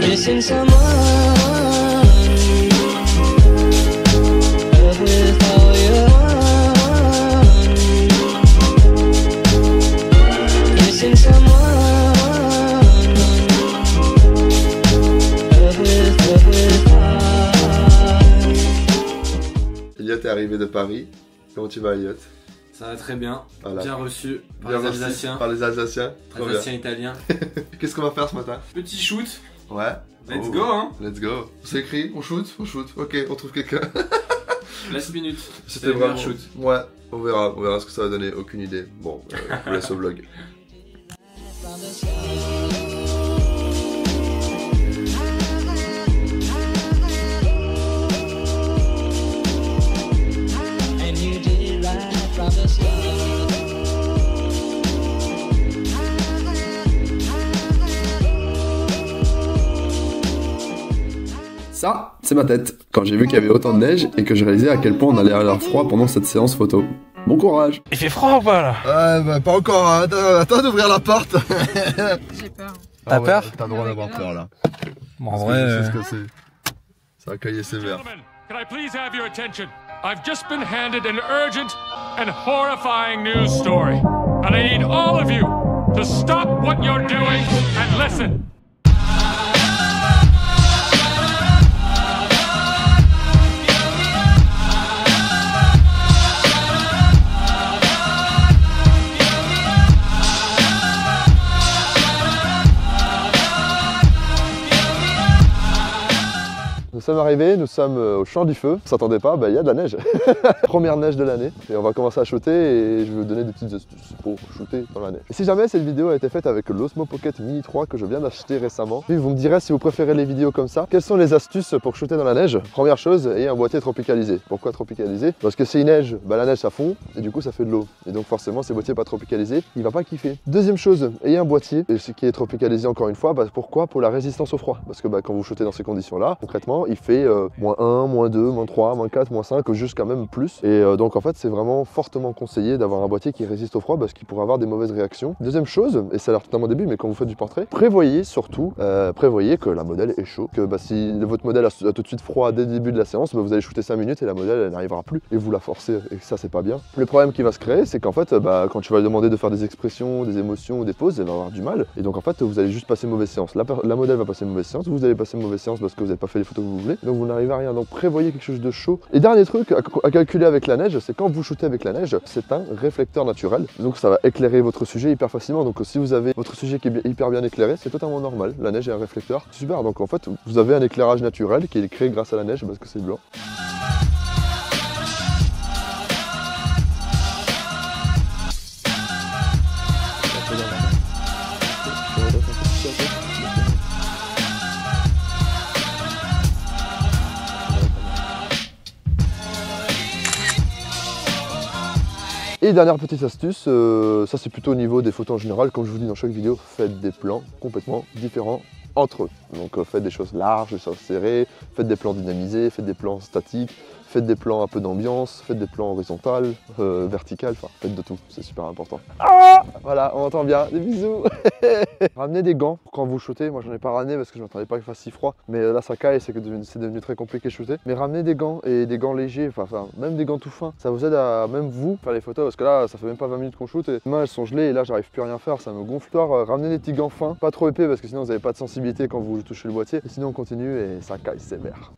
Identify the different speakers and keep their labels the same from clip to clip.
Speaker 1: Missing someone with all your heart. Missing someone with heart.
Speaker 2: Elliot est arrivé de Paris. Comment tu vas, Elliot?
Speaker 3: Ça va très bien,
Speaker 2: voilà.
Speaker 3: Bien reçu par
Speaker 2: bien
Speaker 3: les
Speaker 2: reçu
Speaker 3: Alsaciens.
Speaker 2: Par les Alsaciens, trop
Speaker 3: Alsaciens
Speaker 2: bien.
Speaker 3: italiens.
Speaker 2: Qu'est-ce qu'on va faire ce matin?
Speaker 3: Petit shoot.
Speaker 2: Ouais.
Speaker 3: Let's go hein.
Speaker 2: Let's go. C'est écrit, on shoot. Ok, on trouve quelqu'un.
Speaker 3: Last minute.
Speaker 2: C'était vraiment shoot. Ouais, on verra ce que ça va donner, aucune idée. Bon, je vous laisse au vlog.
Speaker 4: Ça, c'est ma tête, quand j'ai vu qu'il y avait autant de neige et que j'ai réalisé à quel point on allait avoir froid pendant cette séance photo. Bon courage!
Speaker 5: Il fait froid ou pas là?
Speaker 2: Ouais, bah pas encore, hein. Attends d'ouvrir la porte.
Speaker 6: J'ai peur.
Speaker 5: T'as peur?
Speaker 2: T'as le droit d'avoir peur là.
Speaker 5: Bon, en vrai.
Speaker 2: C'est ce que c'est. Ça a caillé sévère.
Speaker 7: Can I please have your attention? I've just been handed an urgent and horrifying news story. And I need all of you to stop what you're doing and listen.
Speaker 2: Nous sommes arrivés, nous sommes au champ du feu. On s'attendait pas, bah il y a de la neige. Première neige de l'année. Et on va commencer à shooter et je vais vous donner des petites astuces pour shooter dans la neige. Et si jamais cette vidéo a été faite avec l'Osmo Pocket Mini 3 que je viens d'acheter récemment, puis vous me direz si vous préférez les vidéos comme ça. Quelles sont les astuces pour shooter dans la neige? Première chose, ayez un boîtier tropicalisé. Pourquoi tropicalisé? Parce que s'il neige, bah la neige ça fond et du coup ça fait de l'eau. Et donc forcément ces boîtiers pas tropicalisés, il va pas kiffer. Deuxième chose, ayez un boîtier et ce qui est tropicalisé encore une fois, bah, pourquoi? Pour la résistance au froid. Parce que bah, quand vous shootez dans ces conditions là, concrètement, il fait -1, -2, -3, -4, -5, jusqu'à même plus. Et donc en fait c'est vraiment fortement conseillé d'avoir un boîtier qui résiste au froid parce qu'il pourrait avoir des mauvaises réactions. Deuxième chose, et ça a l'air totalement débile, mais quand vous faites du portrait, prévoyez surtout, prévoyez que la modèle est chaud. Que bah, si votre modèle a tout de suite froid dès le début de la séance, bah, vous allez shooter 5 minutes et la modèle elle n'arrivera plus et vous la forcez et ça c'est pas bien. Le problème qui va se créer c'est qu'en fait bah, quand tu vas lui demander de faire des expressions, des émotions ou des pauses, elle va avoir du mal et donc en fait vous allez juste passer mauvaise séance. La modèle va passer mauvaise séance, vous allez passer mauvaise séance parce que vous n'avez pas fait les photos que vous voulez, donc vous n'arrivez à rien. Donc prévoyez quelque chose de chaud. Et dernier truc à calculer avec la neige, c'est quand vous shootez avec la neige, c'est un réflecteur naturel, donc ça va éclairer votre sujet hyper facilement. Donc si vous avez votre sujet qui est hyper bien éclairé, c'est totalement normal. La neige est un réflecteur, super. Donc en fait vous avez un éclairage naturel qui est créé grâce à la neige parce que c'est blanc. Et dernière petite astuce, ça c'est plutôt au niveau des photos en général, comme je vous dis dans chaque vidéo, faites des plans complètement différents entre eux. Donc faites des choses larges, des choses serrées, faites des plans dynamisés, faites des plans statiques, faites des plans un peu d'ambiance, faites des plans horizontales, verticales, enfin faites de tout, c'est super important. Voilà, on entend bien, des bisous. Ramenez des gants quand vous shootez, moi j'en ai pas ramené parce que je m'attendais pas qu'il fasse si froid, mais là ça caille, c'est devenu très compliqué de shooter. Mais ramenez des gants et des gants légers, enfin même des gants tout fins, ça vous aide à même vous faire les photos parce que là ça fait même pas 20 minutes qu'on shoot et les mains elles sont gelées et là j'arrive plus à rien faire, ça me gonfle. Ramenez des petits gants fins, pas trop épais parce que sinon vous n'avez pas de sensibilité quand vous touchez le boîtier, et sinon on continue et ça caille sévère.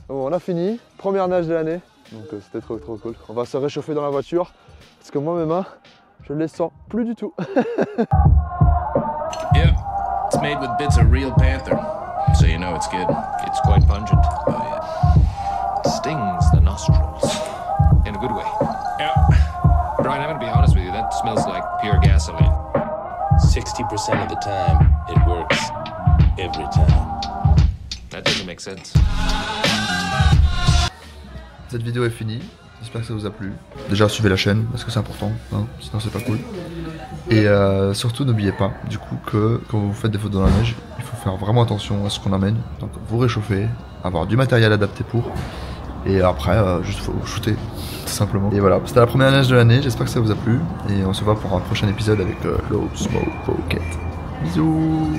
Speaker 2: Bon, on a fini, première neige de l'année, donc c'était trop cool. On va se réchauffer dans la voiture, parce que moi mes mains, je ne les sens plus du tout.
Speaker 8: Yeah, it's made with bits of real panther, so you know it's good. It's quite pungent. Oh yeah. It stings the nostrils, in a good way. Yeah. Brian, I'm gonna be honest with you, that smells like pure gasoline.
Speaker 9: 60% of the time, it works. Every time.
Speaker 8: That doesn't make sense.
Speaker 2: Cette vidéo est finie, j'espère que ça vous a plu. Déjà suivez la chaîne parce que c'est important, hein, sinon c'est pas cool. Et surtout n'oubliez pas du coup que quand vous faites des photos dans la neige, il faut faire vraiment attention à ce qu'on amène. Donc vous réchauffez, avoir du matériel adapté pour. Et après, juste faut shooter, tout simplement. Et voilà, c'était la première neige de l'année, j'espère que ça vous a plu. Et on se voit pour un prochain épisode avec l'Osmo Pocket. Bisous.